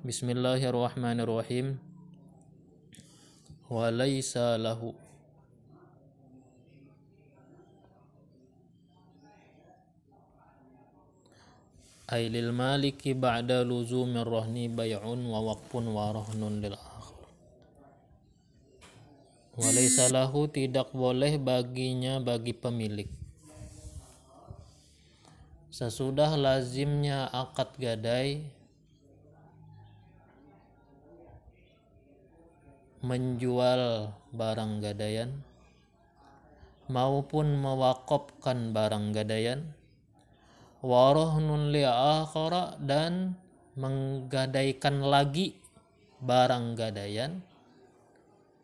Bismillahirrahmanirrahim. Wa laisa lahu ay lil maliki ba'da luzumir rahni bay'un wa waqfun wa rahnun lil akhir. Wa laisa lahu, tidak boleh baginya, bagi pemilik, sesudah lazimnya akad gadai, menjual barang gadaian maupun mewakafkan barang gadaian, warahnun li akhara, dan menggadaikan lagi barang gadaian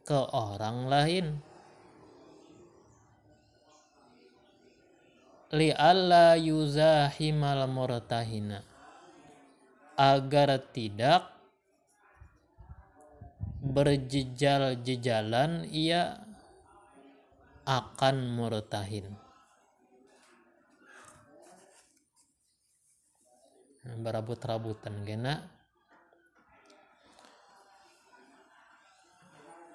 ke orang lain, li alla yuzahimal murtahina, agar tidak berjejal-jejalan ia akan murtahin. Berabut-rabutan gena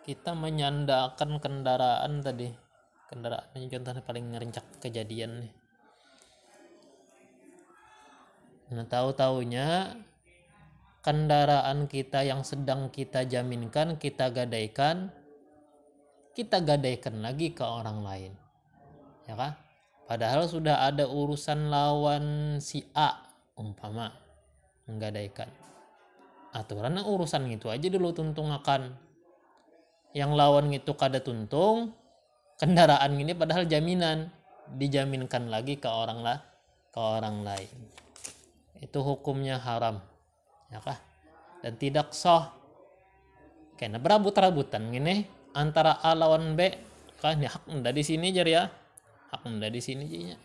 kita menyandakan kendaraan tadi. Kendaraan ini contohnya paling ngerincak kejadian nih. Nah, tahu-taunya kendaraan kita yang sedang kita jaminkan, kita gadaikan lagi ke orang lain, ya kan? Padahal sudah ada urusan lawan si A, umpama menggadaikan. Aturannya urusan itu aja dulu tuntung akan. Yang lawan itu kada tuntung, kendaraan ini padahal jaminan, dijaminkan lagi ke orang lain. Itu hukumnya haram, ya kah? Dan tidak sah. Karena berabut-rabutan gini antara A lawan B, kan ya hak anda di sini jar ya. Hak anda di sini jinya.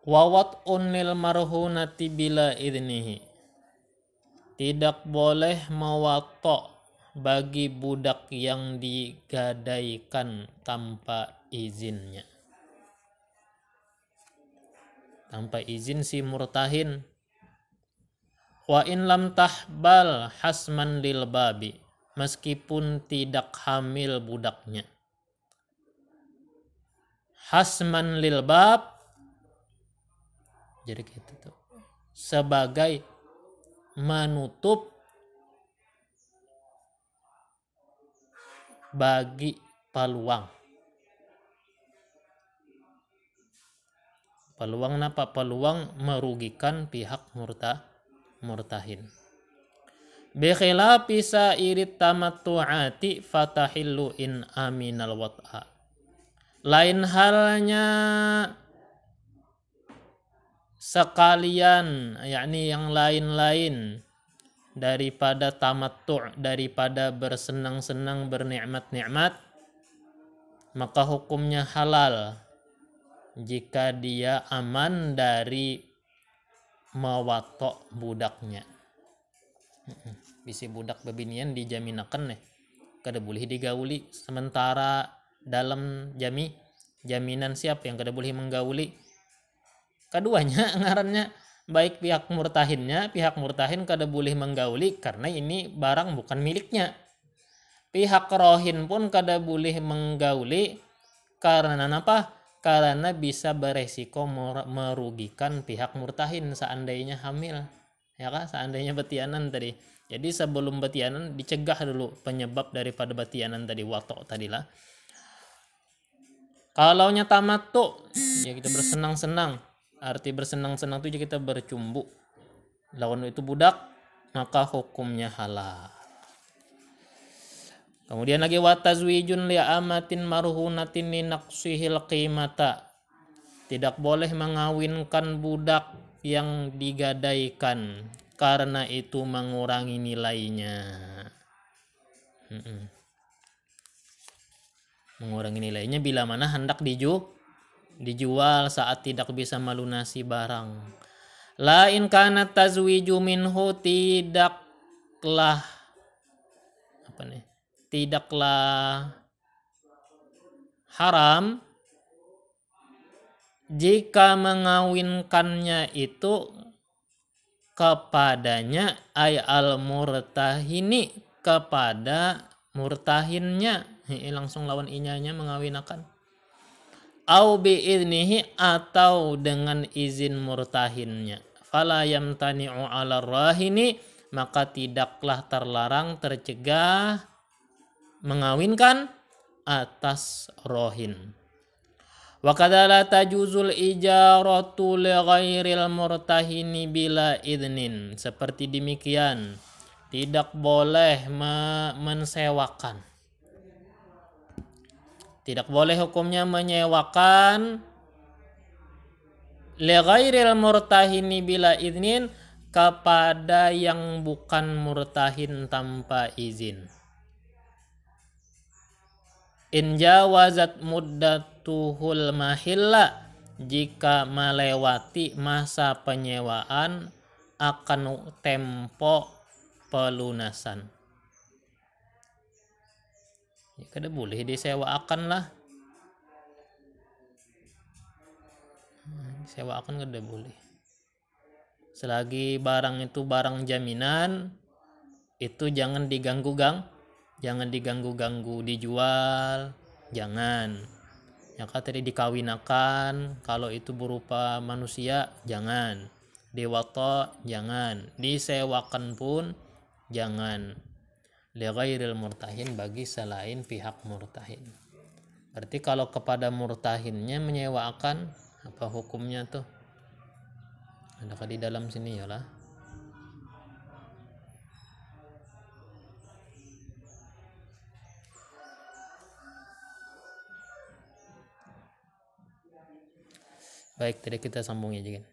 Wawat unil marhunati bila idnihi, tidak boleh mewatok bagi budak yang digadaikan tanpa izinnya, tanpa izin si murtahin. Wa in lam tahbal hasman lil babi, meskipun tidak hamil budaknya. Hasman lil bab, jadi gitu tuh, sebagai menutup bagi peluang. Peluang apa? Peluang merugikan pihak murtahin. Bi khilafi sa'irit tamattu'ati fatahillu in aminal wat'a. Lain halnya sekalian, yakni yang lain-lain daripada tamattu', daripada bersenang-senang, bernikmat-nikmat, maka hukumnya halal jika dia aman dari mewatok budaknya. Bisi budak bebinian dijaminakan nih, kada boleh digauli sementara dalam jaminan siapa yang kada boleh menggauli. Keduanya ngarannya baik pihak murtahin kada boleh menggauli karena ini barang bukan miliknya. Pihak rohin pun kada boleh menggauli karena apa? Karena bisa beresiko merugikan pihak murtahin seandainya hamil, ya kan? Seandainya betianan tadi. Jadi sebelum betianan dicegah dulu penyebab daripada betianan tadi, watok tadilah. Kalau tamattu, ya kita bersenang-senang. Arti bersenang-senang itu kita bercumbu. Lawan itu budak, maka hukumnya halal. Kemudian lagi watazwijun li amatin marhunatin li naqsihil qimata. Tidak boleh mengawinkan budak yang digadaikan karena itu mengurangi nilainya. Mengurangi nilainya bila mana hendak dijual saat tidak bisa melunasi barang. La in kana tazwiju minhu, tidaklah haram jika mengawinkannya itu kepadanya, ay al murtahini kepada murtahinnya, langsung lawan inyanya mengawinakan. Au bi idnihi atau dengan izin murtahinnya. Fala yamtani'u 'ala rahini maka tidaklah terlarang tercegah mengawinkan atas rohin. Wa kadala tajuzul ijaratu li ghairil murtahini bila idnin. Seperti demikian, tidak boleh mensewakan. Tidak boleh hukumnya menyewakan li ghairil murtahini bila idnin kepada yang bukan murtahin tanpa izin. In jawazat muddatuhul mahilla jika melewati masa penyewaan akan tempo pelunasan. Ya kada boleh disewakan lah. Sewakan kada boleh. Selagi barang itu barang jaminan, itu jangan diganggu-ganggu, dijual, jangan. Yang tadi dikawinakan, kalau itu berupa manusia, jangan. Dewata, jangan. Disewakan pun, jangan. Li ghairil murtahin, bagi selain pihak murtahin. Berarti kalau kepada murtahinnya menyewakan, apa hukumnya tuh? Adakah di dalam sini ya lah? Baik, tadi kita sambung aja kan.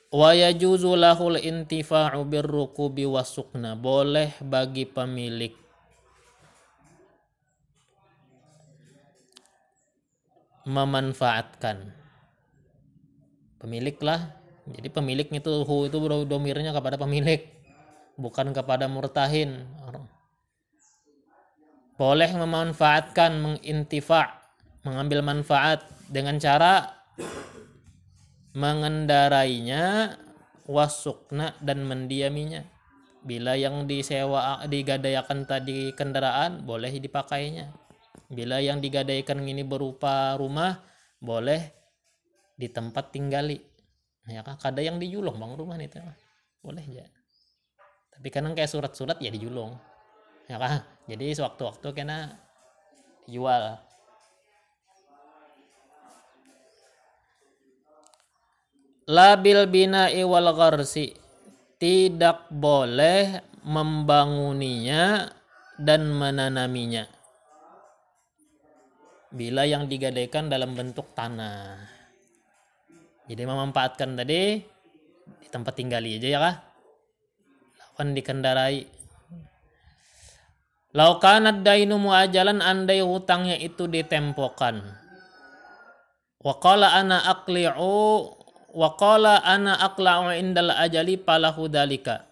Wa yajuzu lahul intifa'u birrukubi wasukna. Boleh bagi pemilik memanfaatkan. Pemilik lah. Jadi pemilik itu domirnya kepada pemilik, bukan kepada murtahin. Boleh memanfaatkan, mengintifa', mengambil manfaat dengan cara mengendarainya, wasukna dan mendiaminya. Bila yang digadaikan tadi kendaraan, boleh dipakainya. Bila yang digadaikan ini berupa rumah, boleh di tempat tinggali. Ya kan, kada yang dijulung bang rumah itu, boleh ya. Tapi kadang kayak surat-surat ya dijulung. Ya kan, jadi sewaktu-waktu kena jual. Labil bina'i wal gharsi, tidak boleh membangunnya dan menanaminya bila yang digadaikan dalam bentuk tanah. Jadi memanfaatkan tadi di tempat tinggali aja ya kah? Lawan dikendarai. Lau kanad dainu muajalan, andai hutangnya itu ditempokan. Wa qala ana aqla'u indal ajali falahu dalika.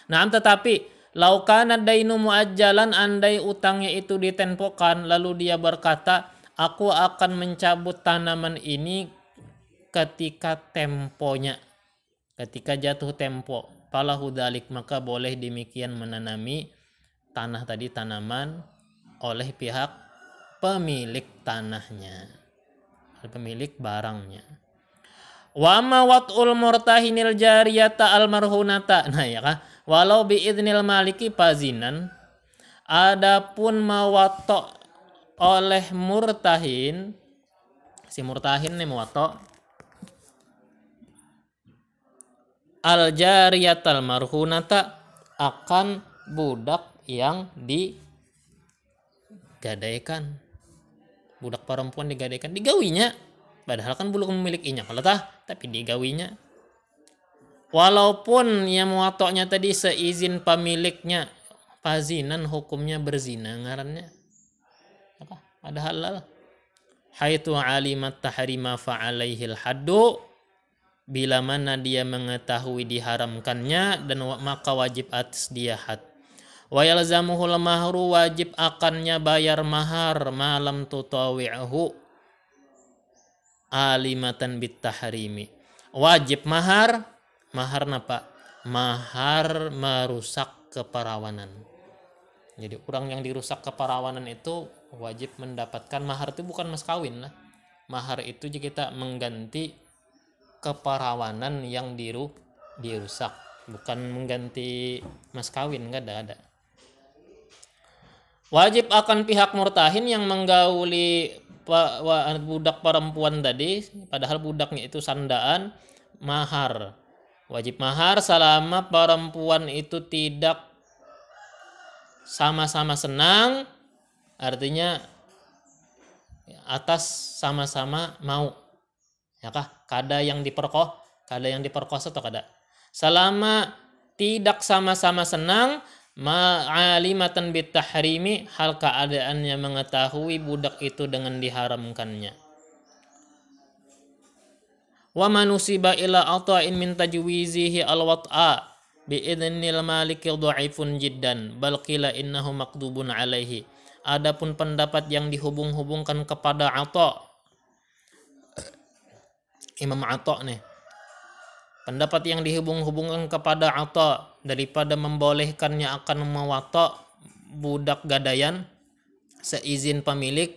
Tetapi lau kana dainu muajjalan, andai utangnya itu ditempokan, lalu dia berkata, aku akan mencabut tanaman ini ketika temponya, ketika jatuh tempo, falahu dalik, maka boleh demikian menanami tanah tadi, tanaman oleh pihak pemilik tanahnya, pemilik barangnya. Wa ma wat'ul murtahinil jariyata almarhunata. Nah ya kah? Walau biidnil maliki pazinan. Adapun mawato oleh murtahin, si murtahin nih mawato al jariyatal marhunata akan budak yang digadaikan. Budak perempuan digadaikan, digawinya. Padahal kan belum memilikinya, kalau tapi digawinya. Walaupun yang muatoknya tadi seizin pemiliknya, pazinan hukumnya berzina ngarannya. Ada halal. Haitu alimat tahrima fa'alaihil haddu, bila mana dia mengetahui diharamkannya, dan maka wajib atas dia had. Wa yalzamuhul mahru, wajib akannya bayar mahar malam tutawi'ahu, alimatan bitahrimi. Wajib mahar napa? Mahar merusak keperawanan. Jadi orang yang dirusak keperawanan itu wajib mendapatkan mahar. Itu bukan mas kawin lah. Mahar itu kita mengganti keperawanan yang dirusak, bukan mengganti mas kawin, nggak ada. Wajib akan pihak murtahin yang menggauli budak perempuan tadi, padahal budaknya itu sandaan, mahar. Wajib mahar selama perempuan itu tidak sama-sama senang, artinya atas sama-sama mau. Ya kah? Kada yang diperkosa atau kada. Selama tidak sama-sama senang, ma'alimatan bitahrimi, hal keadaannya mengetahui budak itu dengan diharamkannya. Wa manusiba ila ata'in min tajwizihi alwat'a biidnil maliki dhaifun jiddan bal qila innahu maqdubun alaihi. Adapun pendapat yang dihubung-hubungkan kepada Atha, Imam Atha nih, pendapat yang dihubung-hubungkan kepada Atha daripada membolehkannya akan mewatok budak gadaian seizin pemilik,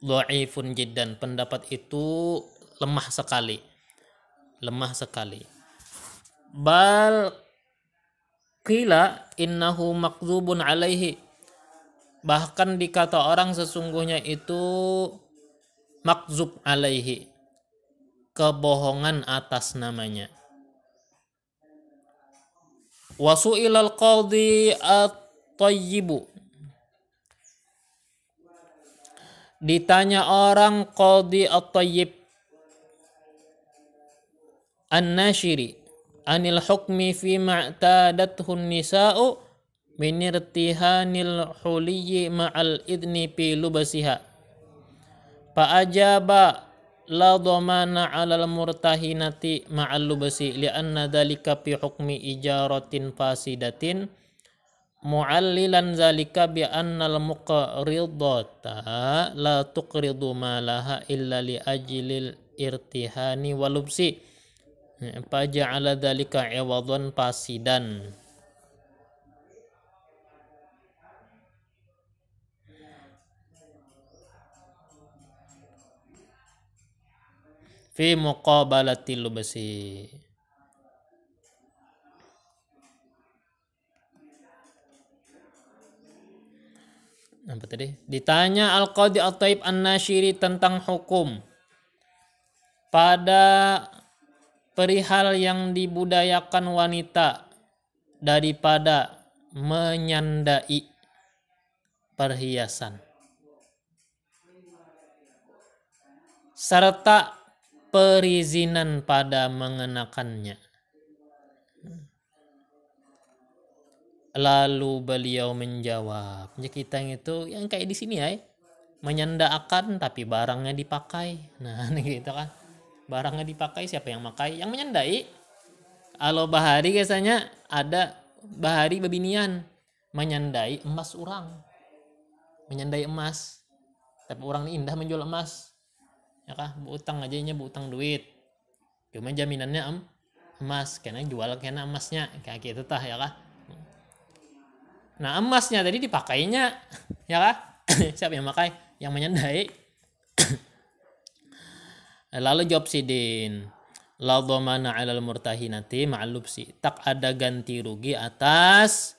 dhaifun jiddan, pendapat itu lemah sekali. Bal qila innahu makdzubun alaihi, bahkan dikata orang sesungguhnya itu makzub alaihi, kebohongan atas namanya. Wasu'ilal qadhi at-tayyibu, ditanya orang qadhi at-tayyib an-nashiri anil hukmi fi ma'tadathu nisa'u min irtihanil huliyyi ma'al idni fi lubasiha fa ajaba la dhamana 'alal murtahinati ma'al lubasi li'anna dhalika fi hukmi ijaratin fasidatin mu'allilan zalika bi annal muqridata la tuqridu malaha illa li ajlil irtihani wa lubsi fa ja'ala dhalika 'iwadan fasidan. Fi muqabalatil lubasi. Apa tadi? Ditanya Al-Qadhi At-Tayyib An-Nashiri tentang hukum pada perihal yang dibudayakan wanita daripada menyandai perhiasan serta perizinan pada mengenakannya. Lalu beliau menjawab, kita itu yang kayak di sini ya, menyandakan tapi barangnya dipakai. Nah, gitu kan. Barangnya dipakai, siapa yang makai? Yang menyandai. Kalau bahari biasanya ada bahari bebinian menyandai emas orang. Menyandai emas. Tapi orang ini indah menjual emas. Ya kah, berutang aja nya berutang duit. Cuma jaminannya emas, karena jual karena emasnya kayak gitu tah ya kah. Nah, emasnya tadi dipakainya ya kah? Siapa yang makai? Yang menyandai. Lalu jawab Sidin, la dhamana 'alal murtahinati ma'al lubsi, tak ada ganti rugi atas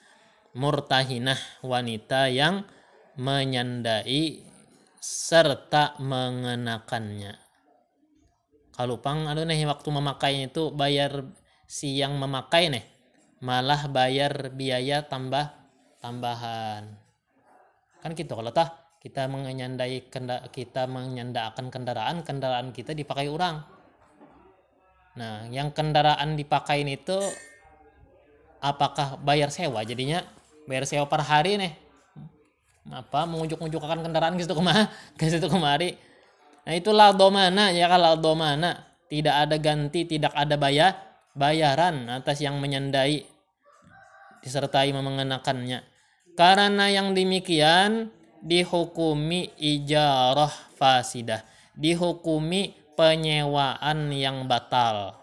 murtahinah, wanita yang menyandai serta mengenakannya. Kalau pang nih waktu memakainya itu bayar si yang memakai nih, malah bayar biaya tambahan. Kan gitu kalau kita menyandakan kendaraan kita dipakai orang. Nah, yang kendaraan dipakai itu apakah bayar sewa? Jadinya bayar sewa per hari nih. Mengunjuk-unjukkan kendaraan ke situ kemari. Nah, itulah domana ya, kalau domana tidak ada ganti, tidak ada bayaran atas yang menyandai disertai mengenakannya. Karena yang demikian dihukumi ijarah fasidah, dihukumi penyewaan yang batal.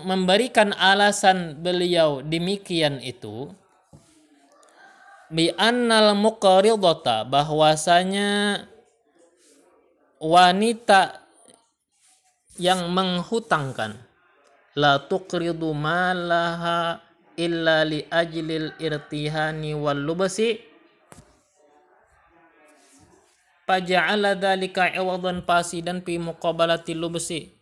Memberikan alasan beliau demikian itu bi annal muqridata, bahwasanya wanita yang menghutangkan la tuqridu malaha illa li ajlil irtihani wal lubsi faja'ala dzalika 'iwadan fasidan fi muqabalati lubsi,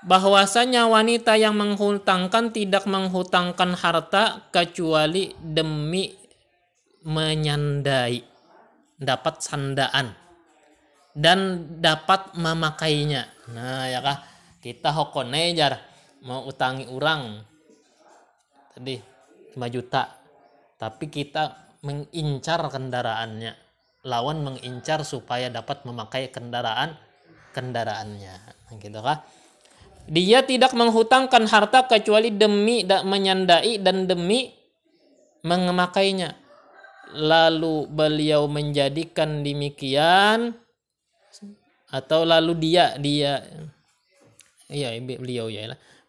bahwasanya wanita yang menghutangkan tidak menghutangkan harta kecuali demi menyandai, dapat sandaan dan dapat memakainya. Nah ya kah, kita hokone jar mau utangi orang tadi 5 juta, tapi kita mengincar kendaraannya, lawan mengincar supaya dapat memakai kendaraannya, gitu kah? Dia tidak menghutangkan harta kecuali demi menyandai dan demi memakainya. Lalu beliau menjadikan demikian, atau lalu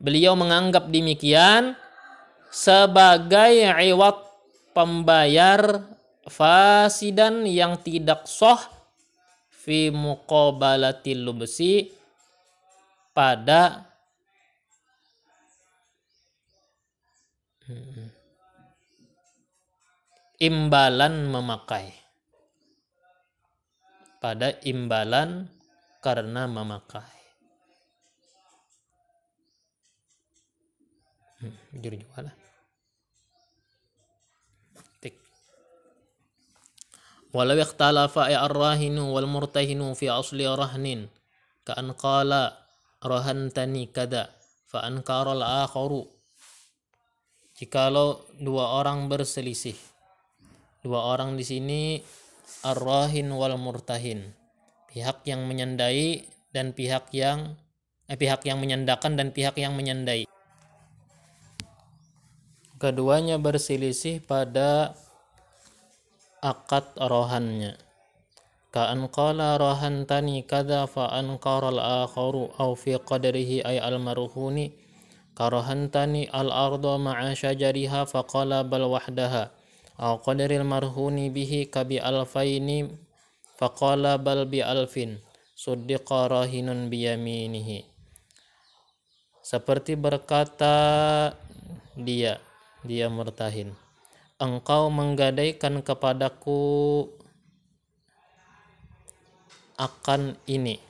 beliau menganggap demikian sebagai iwad, pembayar fasidan yang tidak sah fi muqabalatil lubsi, pada imbalan memakai, pada imbalan karena memakai. Jujur juga lah. Walau ikhtalafa ar-rahinu wal murtahinu fi asli rahnin ka an qala rahantani kada fa ankara al-akharu. Jikalau dua orang berselisih, dua orang di sini ar-rahin wal murtahin, pihak yang menyandai dan pihak yang menyandakan dan pihak yang menyandai. Keduanya berselisih pada akad rohannya. Ka'an qala rohantani kada fa ankara al-akharu aw fi qadrihi ay al-marhuni karohantani al-arda ma'a syajariha fa qala bal wahdaha aw qadril marhuni bihi kabi alfaini fa qala bal bi alfin suddiqa rahinun biyaminihi. Seperti berkata dia murtahin, engkau menggadaikan kepadaku akan ini,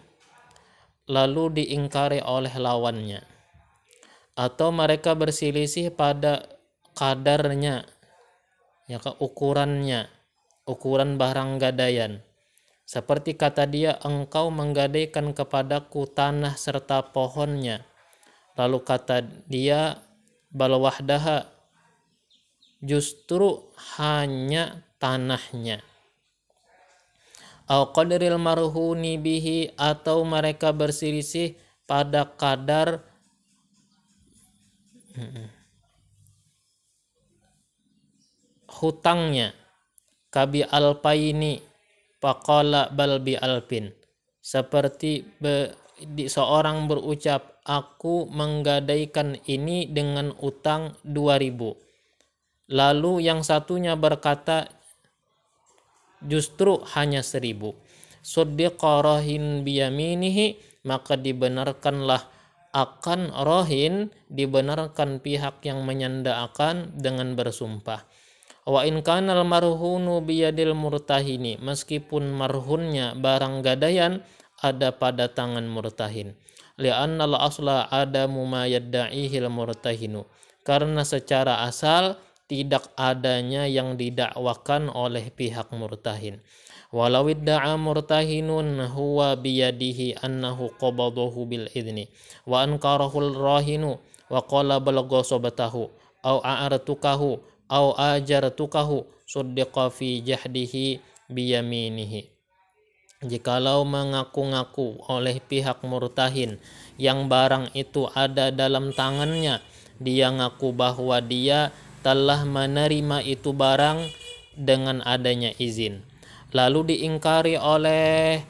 lalu diingkari oleh lawannya, atau mereka berselisih pada kadarnya, ya ukuran barang gadaian. Seperti kata dia, engkau menggadaikan kepadaku tanah serta pohonnya, lalu kata dia bal wahdaha, justru hanya tanahnya. Au qadril marhuni bihi, atau mereka berselisih pada kadar hutangnya. Kabi alpaini faqala bal bi alpin, seperti seorang berucap, aku menggadaikan ini dengan utang 2.000. Lalu yang satunya berkata justru hanya 1.000. Suddiqa rahin biyaminihi, maka dibenarkanlah akan rohin, dibenarkan pihak yang menyandaakan dengan bersumpah. Wa in kanal marhunu biyadil murtahini, meskipun marhunnya barang gadaian ada pada tangan murtahin. Li'annal asla adamu ma yadda'ihil murtahinu, karena secara asal tidak adanya yang didakwakan oleh pihak murtahin. Walau idda'a murtahinun huwa biyadihi annahu qabadahu bil idni wa ankarahul rahinu wa qala bal ghasabatahu au a'artukahu au ajartukahu suddiqa fi jahdihi biyaminihi. Jikalau mengaku-ngaku oleh pihak murtahin yang barang itu ada dalam tangannya, dia ngaku bahwa dia telah menerima itu barang dengan adanya izin. Lalu diingkari oleh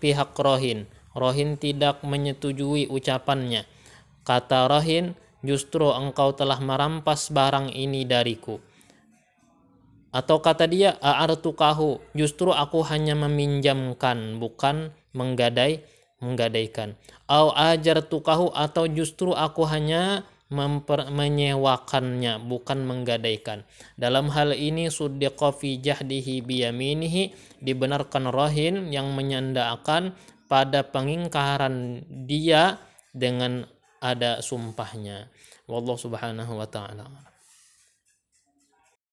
pihak rohin. Rohin tidak menyetujui ucapannya. Kata rohin, justru engkau telah merampas barang ini dariku. Atau kata dia, a'artukahu, justru aku hanya meminjamkan, bukan menggadaikan. Au ajartukahu, atau justru aku hanya menyewakannya, bukan menggadaikan. Dalam hal ini suddiqa fi jahdihi biyaminihi, dibenarkan rohin yang menyandarkan pada pengingkaran dia dengan ada sumpahnya. Wallahu subhanahu wa ta'ala.